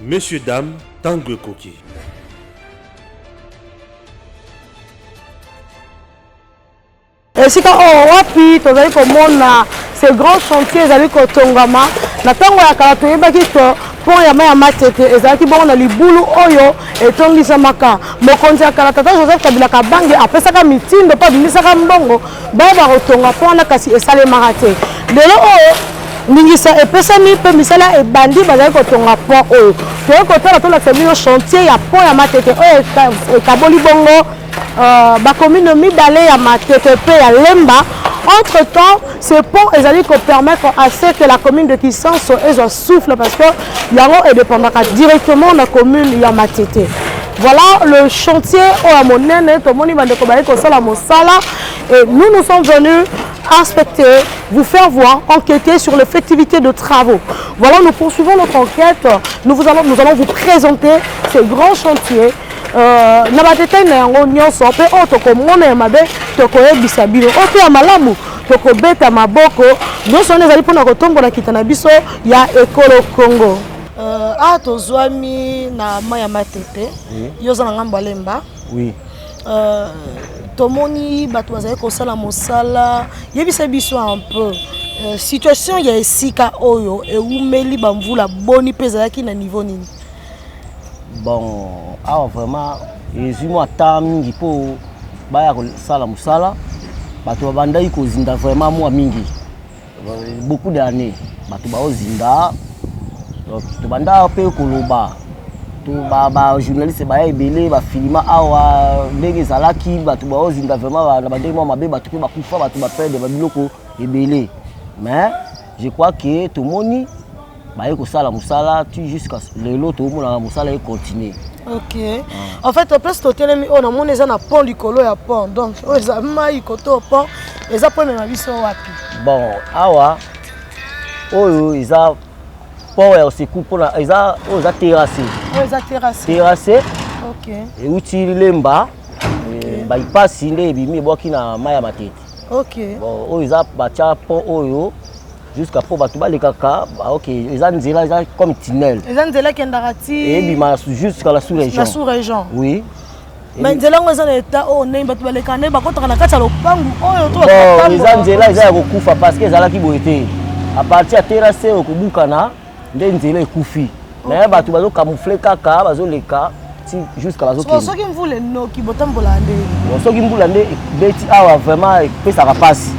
Messieurs, dames, Tango Koki. Et si quand on wapi, tu as comme ces grands chantiers, ils allaient au Tongama. Na tango ya kala toyeba ki to pont ya maya matete ezalaki bongo na libulu oyo etongisamaka mokonzi ya kala tata Joseph Kabila Kabange apesaka mitindo pa bimisaka mbongo bayeba kotonga pont wana kasi esalemaka te lelo oyo ningisa epesami mpe misala ebandi bazali kotonga pont oyo toye kotala tolakisa bino chantier ya pont ya matete oyo ekaboli bongo bacommune mibale ya matete mpe ya Lemba. Entre-temps, ce pont est permettre à ce que la commune de Kisanso souffle parce que Yango est dépendant directement de la commune Yamatete. Voilà le chantier au Amonene, et nous sommes venus inspecter, vous faire voir, enquêter sur l'effectivité de travaux. Voilà, nous poursuivons notre enquête. Nous allons vous présenter ces grands chantiers. Nabatete na yango nyonso pe otoko mona mabe toko yebisa bino oto ya malamu toko beta maboko nyonso ezali pona kotombola kitana biso ya ekolo Congo. Tozwami na maya matete yoza na ngambo Lemba. Oui. Tomoni bato bazali kosala mosala yebisa biso un peu situation ya esika oyo eumeli bamvula boni peza yaki na niveau nini. Bon, vraiment, ils ont attendu pour baya sala musala, bato banda iko zinda vraiment moi mingi. Beaucoup d'années, bato ba zinda, to banda pe koloba. To ba journaliste ba ebele ba filima awa ndenge zalaki bato ba zinda vraiment na bande moi mabe bato pe ba kufa bato ba perdre ba biloko ebele. Mais je crois que tout le monde bah éco ça la musala tu jusqu'à le lot tout le monde musala et continuer. Ok. En fait place totel on a mon na pont likolo ya pont donc oza mai koto pont eza pont na biso wapi. Bon awa oyo eza pont ya secours pour eza oza terrassé. Oza terrassé. Terrassé. Ok. Et uti Lemba ba ipasse ndé bimi boki na maya matete. Ok. Bon oyo eza bacha pont oyo jusqu'à pour batuba les caca ok ils ont comme tunnel ils ont déjà kendarati et bima jusqu'à la sous-région. La sous-région. Oui. Mais nzela ngo ezana état o ne batuba les kané bakotaka na kati ya lopangu oyo to bakotaka. Ils ont nzela ils ont kokufa parce que ezala ki boité à partir de terrasse okubukana nde nzela ekufi mais batu bazo camoufler kaka bazo leka ti jusqu'à bazo kende. Soki mvule no ki botambola nde. Soki mvula nde beti awa vraiment pesa ka passe.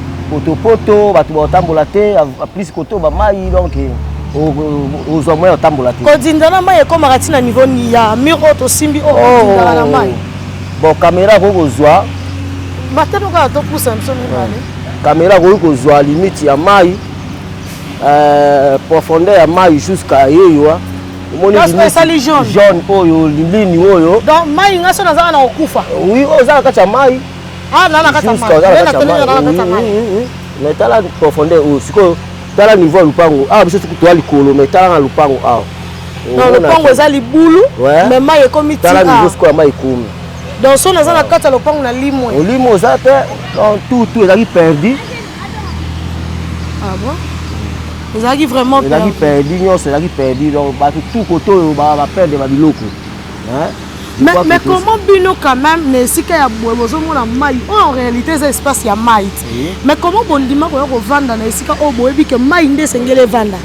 Poto batu ba tambola te plus koto ba mai donc aux moyens tambola te. Ko dindana mai ko makati na niveau ni ya miro to simbi o dindana na mai. Bon caméra ko kozwa matano ka to pousa msoni ngale. Caméra ko kozwa limite ya mai profondeur ya mai jusqu'à yeyo. Moni limite jaune oyo lilini oyo. Donc mai ngaso na zaka na okufa. Oui oza kati ya mai. Ah, là, la mais t'as la profondeur aussi. T'as la niveau lupango. Ah, je sais que tu as le colo, mais t'as la lupango. Ah, non, le lupango est à l'ibulu, mais maï est comme t'as la niveau quoi maï comme. Donc, si on a la carte à lupango, on a limo. On limo ça, tout est perdu. Ah bon? Vous avez vraiment perdu. Perdu, non, c'est là qui perdu. Donc, tout côté, va perdre des biloko. Mais comment bino quand même ne sika ya bozo mona mai en réalité c'est espace ya mai mais comment bondima ko ko vanda na sika o boyebi ke mai nde sengele vanda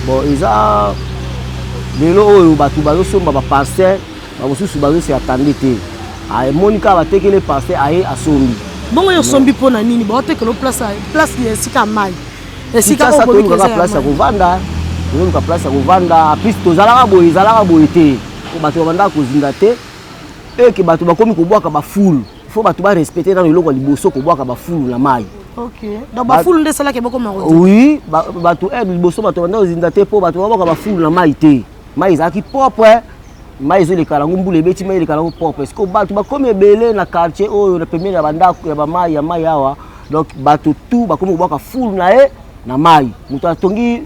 bon isa lelo oyo batu bazo somba ba parcelle ba mosusu bazo se attendre te ay monika ba tekele parcelle ay asombi bongo yo sombi pona nini ba tekelo place ya sika mai sika o boyebi ke place ya ko vanda yo ka place ya ko vanda plus tozalaka boye te bato banda kozinga te et que bato bakomi ko boaka ba foule il faut bato ba respecter dans le loko liboso ko boaka ba foule na mai. OK donc ba foule nde sala ke bako maro. Oui bato liboso bato banda kozinga te po bato boaka ba foule na mai te mai ezaki propre mai zo le kalangu mbule beti mai le kalangu propre parce que bato bakomi ebele na quartier oyo na premier ya banda ya ba mai ya mai awa donc bato tout bakomi ko boaka foule na mai muto atongi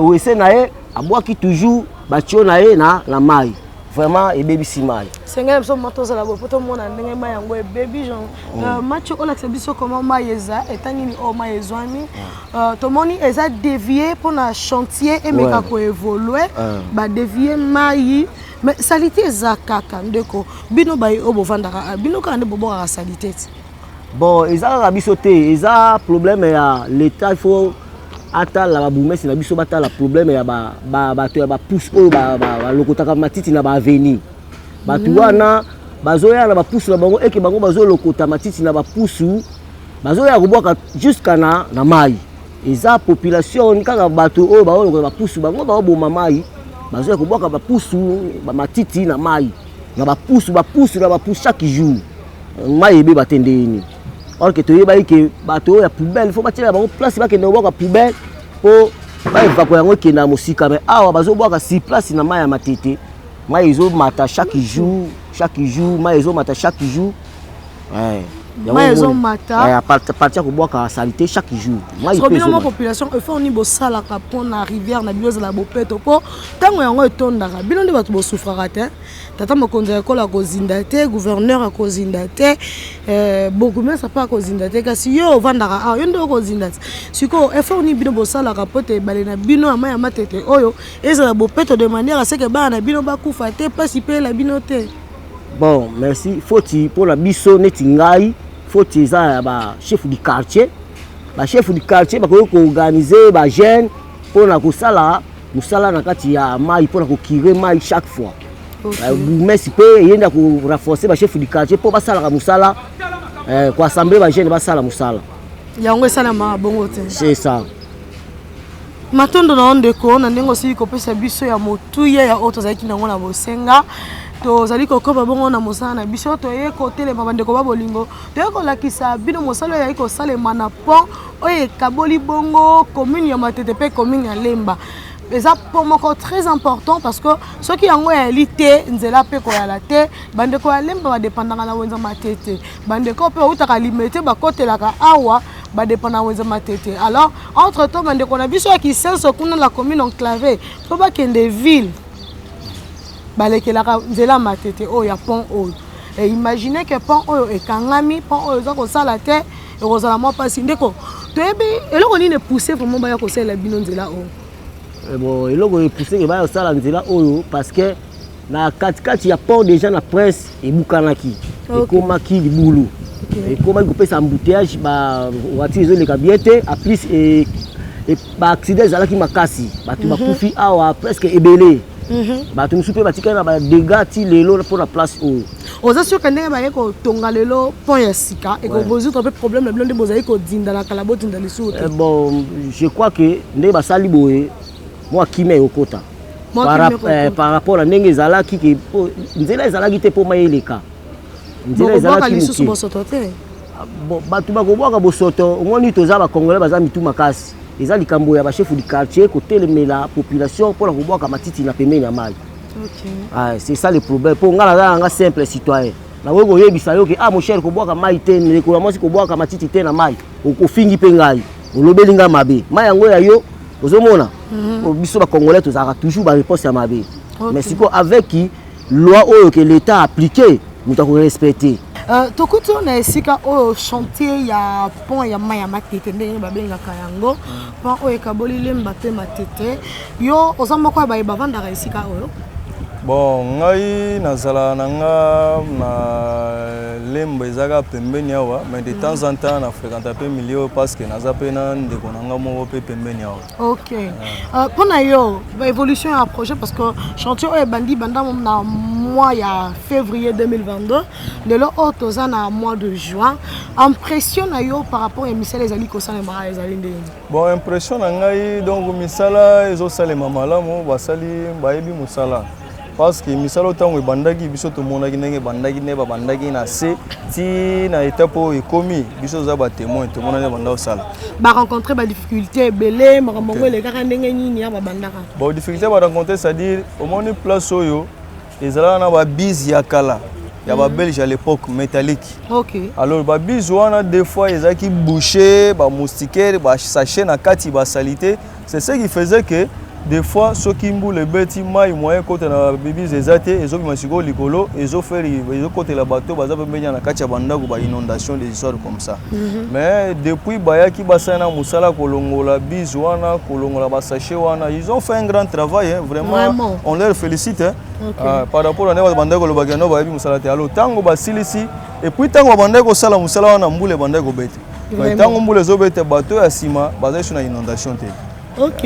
wese na ye abwaki toujours batio na ye na mai. vraiment et baby simai Sengel so matoza la bopoto mona ndenge ma yango e baby genre match o la biso comment maïza etani ni o maïzwami to moni eza dévié pour na chantier et meka ko évoluer ba dévier mai mais salité eza kaka ndeko bino ba o bovandaka bino ka nde bobo ka salité bon eza ka biso te eza problème ya l'état il faut ata la boumesi na biso bata la problème ya ba to ya ba pousse o ba lokotaka matiti na ba avenir batu wana bazoya na ba pousse na bango eke bango bazo lokota matiti na ba pousse bazoya koboka jusqu'à na mai eza population kaka batu o ba lokota ba pousse bango ba bo mamai bazoya koboka ba pousse ba matiti na mai na ba pousse chaque jour mai ebe batende ni. Or que tu es que bateau ya poubelle faut bâtir bango place ba ke na boka poubelle po ba évacuer yango ke na musika mais awa bazo boka si place na mai ya matete mai izo mata chaque jour mai izo mata chaque jour mai izo mata partir ko boka salité chaque jour mai izo mata population il faut ni bo sala ka pont na rivière na bioza la bopeto po tango yango etondaka bino ndi bato bo souffraka te tata mokonzi ekola kozinda te gouverneur akozinda te beaucoup mais ça pas kozinda te kasi yo vandaka yo ndo kozinda te siko effort ni bino bosala kapote balé na bino amaya matete oyo ezala bopeto de manière à ce que bana bino bakufa te pasi pe la bino te. Bon merci foti pour la biso neti ngai foti za ba chef du quartier ba ko organiser ba jeune pour na kusala musala na kati ya mai pour na ko kirer mai chaque fois. Merci peu yenda ko renforcer ba chef du quartier pour basala ka musala ko assembler ba jeune basala musala yango esala ma bongo te c'est ça matondo na ondeko na ndengo si ko pesa biso ya motuye ya auto zaki nango na bosenga to zali ko ko bongo na musala na biso to ye ko tele mabandeko ba bolingo to ko lakisa bino musala ya ko sale mana pont oye kaboli bongo commune ya matete pe commune ya Lemba. C'est pour moi très important parce que ceux qui ont élité nzela pe ko ya la te bande ko ya Lemba ba dépendant na wenza matete bande ko pe utaka limité ba kotela ka awa ba dépendant wenza matete alors entre temps bande ko na biso ki senso kuna la commune enclavée faut ba kende ville balekela ka nzela matete o ya pont o et imaginez que pont o e kangami pont o za ko sala te e ko sala mo pasi ndeko to ebi eloko ni ne pousser vraiment ba ya ko sala bino nzela o. Bon, il faut pousser que va ça là oyo parce que na kati ya port déjà na presse et bukanaki et comment qui libulu et comment couper sa embouteillage ba voiture les cabiete à plus et ba accident zala ki makasi ba tu ba kufi awa presque ebelé ba tu musupe ba tika na ba dégâts ti lelo pour la place oyo oza sûr que ndenge ba yeko tonga lelo pont ya sika et ko bozu un peu problème le blonde boza yeko dinda la kalabo dinda lisu bon je crois que ndenge ba sali boye moi qui m'a okota par rapport à ndenge zala ki nzela zala ki te po mayeleka nzela zala ki lisusu bosoto te bon batu ba ko boka bosoto ngoni toza ba congolais baza mitu makasi eza likambo ya ba chef du quartier côté la population pour la ko boka matiti na pembeni ya mai. OK c'est ça le problème pour ngala nga simple citoyen na wego yebisa yo ke mon cher ko boka mai te ne ko mo si ko boka matiti te na mai ko fingi pe ngai olobeli nga mabe mai yango ya yo ozomona biso ba congolais tozaka toujours ba réponse ya mabe mais siko avec qui loi oyo que l'état a appliqué muta ko respecter tokuti na esika oyo chantier ya pont ya mai ya matete ndenge babengaka yango pont oyo ekaboli Lemba pe matete yo oza moko ya baye bavandaka esika oyo. Bon ngai nazala nanga na Lemba ezaka pembeni awa mais de temps en temps na fréquente pe milieu parce que naza pe na ndeko nanga moko pe pembeni awa. OK pona yo ba évolution ya projet parce que chantier oyo bandi banda na mois ya février 2022 lelo otoza na mois de juin impression na yo par rapport à misala ezali ko sala ma ezali ndenge. Bon impression na ngai donc misala ezo sala malamu basali bayebi musala parce que misalo tango ebandaki biso to monaki ndenge bandaki ne ba bandaki na se ti na étape ekomi biso za ba témoin to monana banda osala ba rencontrer ba difficulté belé makambo le kaka ndenge nini ya ba bandaka. Bon difficulté ba rencontrer c'est-à-dire au moni place oyo ezala na ba bise ya kala ya ba belge à l'époque métallique. OK alors ba bise wana des fois ezaki boucher ba moustiquaire ba sachet na kati ba salité c'est ce qui faisait que des fois ceux qui mbule beti mai moyen côté na bibis ezate ezo bimasiko likolo ezo faire ezo côté la bateau baza pembenya na kati ya bandako ba inondation des histoires comme ça. Mais depuis bayaki basana musala kolongola bis wana kolongola ba sachet wana, ils ont fait un grand travail hein, vraiment. On leur félicite hein. Par rapport à ne bandako lo bagano ba bi musala te alo tango basilisi et puis tango bandako sala musala wana mbule bandako beti. Mais tango mbule zo beti bateau ya sima baza sur na inondation te. Ok,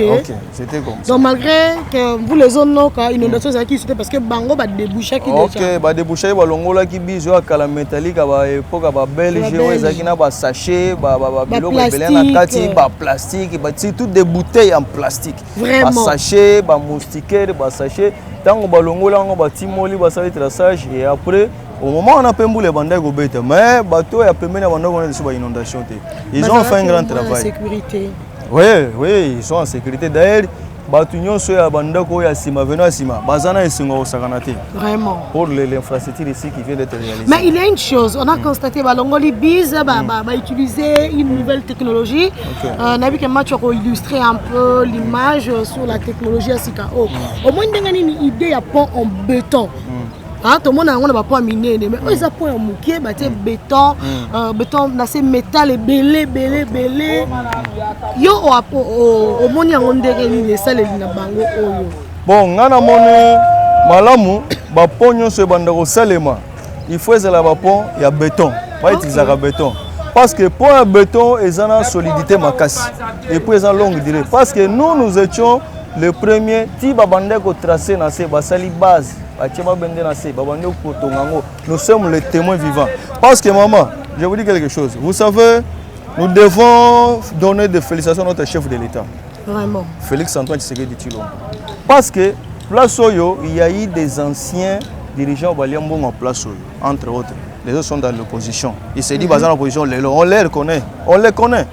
c'était comme ça. Donc malgré que vous les zones inondation c'était parce que bango va déboucher qui déjà. Ok, va déboucher ba longola ki biso akala métallique ba époque ba belge ezaki na ba sachet ba biloko belé na kati ba plastique ba toutes des bouteilles en plastique. Ba sachet ba moustiquaire ba sachet tango ba longola ngo ba timoli ba sali traçage et après au moment on a pembu les bandai go bête mais bateau ya pembena bando on est sur inondation te. Ils ont fait un grand travail. Sécurité. Oui, ils sont en sécurité. D'ailleurs, Batunion soya bandako ya sima venant sima. Bazana et singo sakanate. Vraiment. Pour l'infrastructure ici qui vient d'être réalisée. Mais il y a une chose, on a constaté Balongoli Biz va utiliser une nouvelle technologie. On a vu que Mathieu a illustré un peu l'image sur la technologie à Sikao. Au moins il y a une idée à pont en béton. Tout le monde a un point miné, mais ils ont un point en mouquet, béton, béton, c'est métal et belé. Yo au monde a un des salles et bon, on a mon malamu, bapon se bandako salema. Il faut que la bapon il y a béton, pas utiliser le béton. Parce que pour un béton, ils ont une solidité makasi et puis ils ont une longue durée. Parce que nous étions les premiers qui bandako tracé dans ces basali base. Nous sommes les témoins vivants. Parce que maman, je vous dis quelque chose. Vous savez, nous devons donner des félicitations à notre chef de l'État. Vraiment. Félix Antoine Tshisekedi Tshilombo. Parce que place Oyo, il y a eu des anciens dirigeants en place Oyo, entre autres. Les autres sont dans l'opposition. Ils se disent dans l'opposition, on les reconnaît. On les connaît.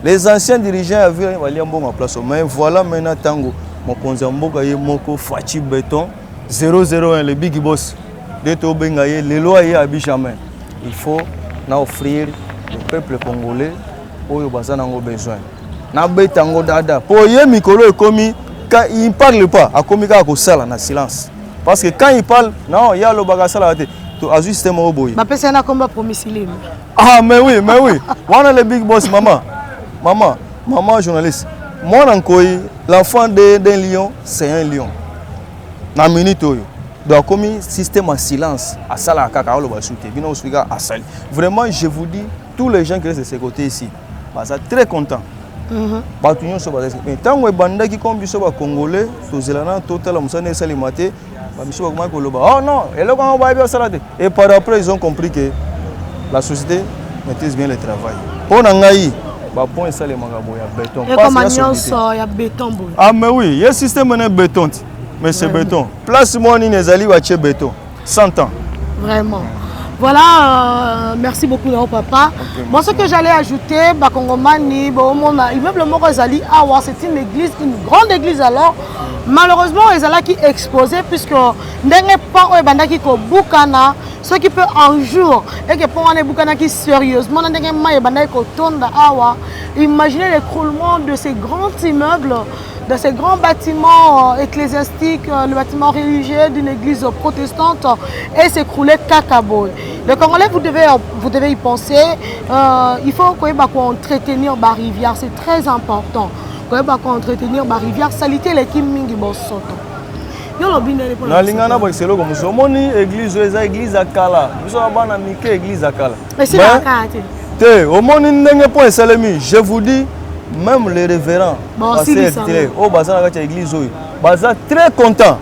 Les anciens dirigeants avaient en place. Mais voilà maintenant Tango. Mon Konzamboka est Moko Fachi Béton 001 le Big Boss. De Tobengaye, les lois à Abidjan. Il faut offrir au peuple congolais où il a besoin. Na Betango Dada. Pour y Mikolo et Komi, quand il ne parle pas, à Komika à Kosala, na silence. Parce que quand il parle, non, il y a le bagasala. Système au boy. Ma personne a combat pour Missilim. Ah, mais oui. On a le Big Boss, maman. Maman journaliste, moi l'enfant d'un lion, c'est un lion. Na minute donc comme système en silence à sala kaka lo basouté bino osfika à sali. Vraiment je vous dis tous les gens qui restent de ce côté ici, bah ça très content. Batunion so bazé. Mais tant que banda qui comme biso ba congolais, to zelana total musane salimate, ba biso ba ko loba. Oh non, et là quand on va bien salade. Et par après ils ont compris que la société maîtrise bien le travail. Pour nangai point ça les magabo ya béton. Et comme il y a béton. Ah mais oui, il y a un système de béton. Mais c'est béton. Place moi ni nezali wa che béton. 100 ans. Vraiment. Voilà, merci beaucoup papa. Okay, moi ce que j'allais ajouter, Bakongomani, immeuble Morozali, c'est une église, une grande église alors. Malheureusement, ils allaient qui exposé puisque n'est pas au bandaki ko bukana, ce qui peut un jour et que pour un bukana qui sérieusement n'est pas bandaki ko tonda awa. Imaginez l'écroulement de ces grands immeubles, de ces grands bâtiments ecclésiastiques, le bâtiment religieux d'une église protestante et s'écrouler Kakaboy. Le Congolais, vous devez y penser. Il faut entretenir la rivière, c'est très important. Entretenir la rivière, salité les kim mingi bosoto. Na lingana ba selo comme ça. Moni église église akala. Biso bana mike église akala. Mais c'est la carte. Te, au moni ndenge point salemi, je vous dis même les révérends au bazar à l'église baza très content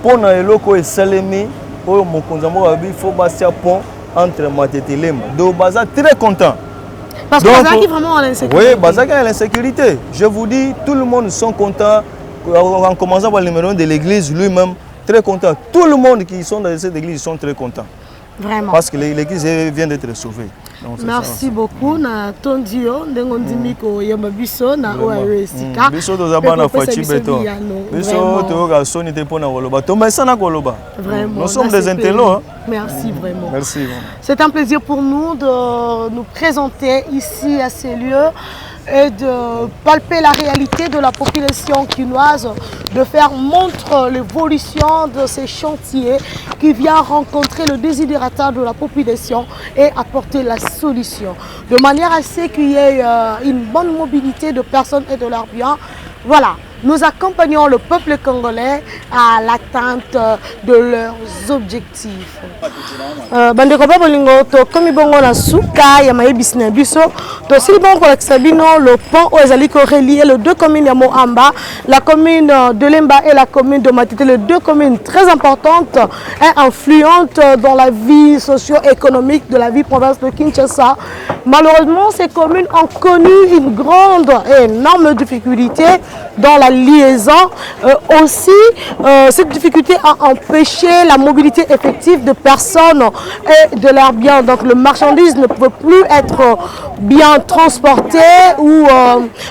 pour na eloko et salemi au mokonzamo abi faut passer pont entre Matete et Lema. Donc baza très content. Parce que baza qui vraiment à l'insécurité. Oui, baza qui à l'insécurité. Je vous dis tout le monde sont contents en commençant par le numéro de l'église lui-même très content. Tout le monde qui sont dans cette église sont très contents. Vraiment. Parce que l'église vient d'être sauvée. Donc, merci beaucoup na tondio ndengo ndimiko yamba biso na ORSika. Biso tozaba na fachi beton. Biso toyoka soni te pona koloba. Tomesa na koloba. Vraiment. Nous sommes des intellos. Merci vraiment. Merci. C'est un plaisir pour nous de nous présenter ici à ces lieux. et de palper la réalité de la population quinoise, de faire montre l'évolution de ces chantiers qui vient rencontrer le désidérateur de la population et apporter la solution. De manière à ce qu'il y ait une bonne mobilité de personnes et de leurs biens. Voilà. Nous accompagnons le peuple congolais à l'atteinte de leurs objectifs. Bandeko bolingo to komi bongo na suka ya mayebisi na biso to sili bongo la Sabino le pont ezali ko relier les deux communes ya Mohamba, la commune de Lemba et la commune de Matete, les deux communes très importantes et influentes dans la vie socio-économique de la vie province de Kinshasa. Malheureusement, ces communes ont connu une grande et énorme difficulté dans la liaison. Aussi, cette difficulté a empêché la mobilité effective de personnes et de leurs biens. Donc le marchandise ne peut plus être bien transporté ou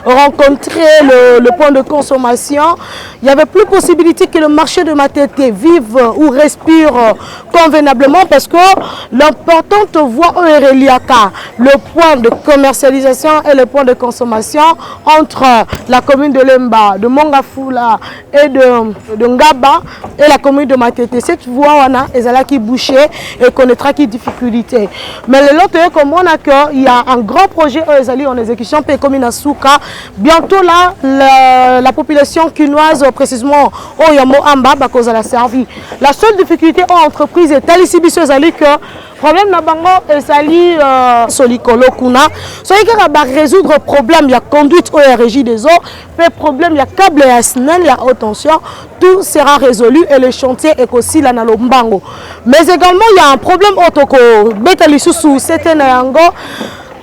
rencontrer le point de consommation. Il n'y avait plus possibilité que le marché de Matete vive ou respire convenablement parce que l'importante voie Oereliaka, le point de commercialisation et le point de consommation entre la commune de Lemba, de Mongafula et de Ngaba et la commune de Matete. Cette voie est qui bouchée et connaîtra qui difficulté. Mais le lot est comme on a qu'il y a un grand projet en exécution pour la commune de Souka. Bientôt là, la population quinoise, précisément au Yamoamba, va la servir. La seule difficulté aux entreprises est ici que problème na bango ezali solikolo kuna so yeka ba résoudre problème il y a conduite au régie des eaux pe problème il y a câble ya SNEL ya haute tension, tout sera résolu et le chantier est aussi là na lombango. Mais également il y a un problème otoko beta lisusu c'était na yango.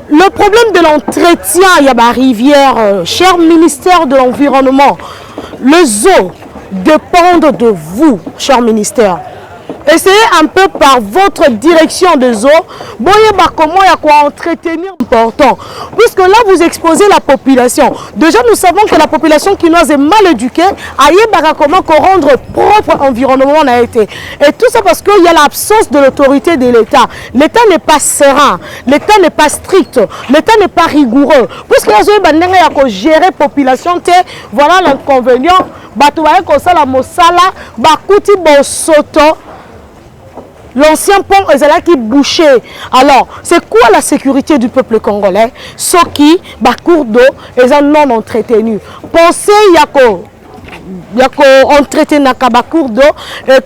Le problème de l'entretien, il y a la rivière, cher ministère de l'Environnement, les eaux dépendent de vous, cher ministère. Essayez un peu par votre direction des eaux, voyez comment il y a quoi entretenir important. Puisque là, vous exposez la population. Déjà, nous savons que la population quinoise est mal éduquée. Aïe, comment rendre propre environnement on a été. Et tout ça parce qu'il y a l'absence de l'autorité de l'État. L'État n'est pas serein, l'État n'est pas strict, l'État n'est pas rigoureux. Puisque là, il y a gérer la population, voilà l'inconvénient. L'ancien pont est là qui bouchait. Alors, c'est quoi la sécurité du peuple congolais? Ce qui, cours d'eau, est non entretenu. Pensez, il y a entretenir un cours d'eau et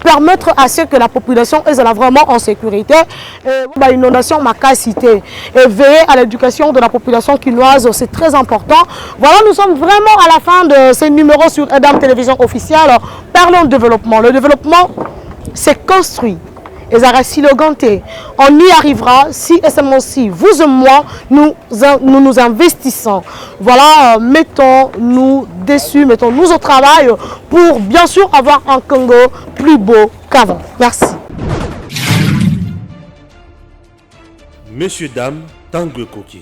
permettre à ce que la population est vraiment en sécurité. Inondation macacité et veiller à l'éducation de la population quinoise, c'est très important. Voilà, nous sommes vraiment à la fin de ces numéros sur EDAM Télévision Officielle. Parlons de développement. Le développement, c'est construit. Et on y arrivera si et seulement si vous et moi nous investissons. Voilà, mettons-nous dessus, mettons-nous au travail pour bien sûr avoir un Congo plus beau qu'avant. Merci. Messieurs, dames, Tanguy Koki.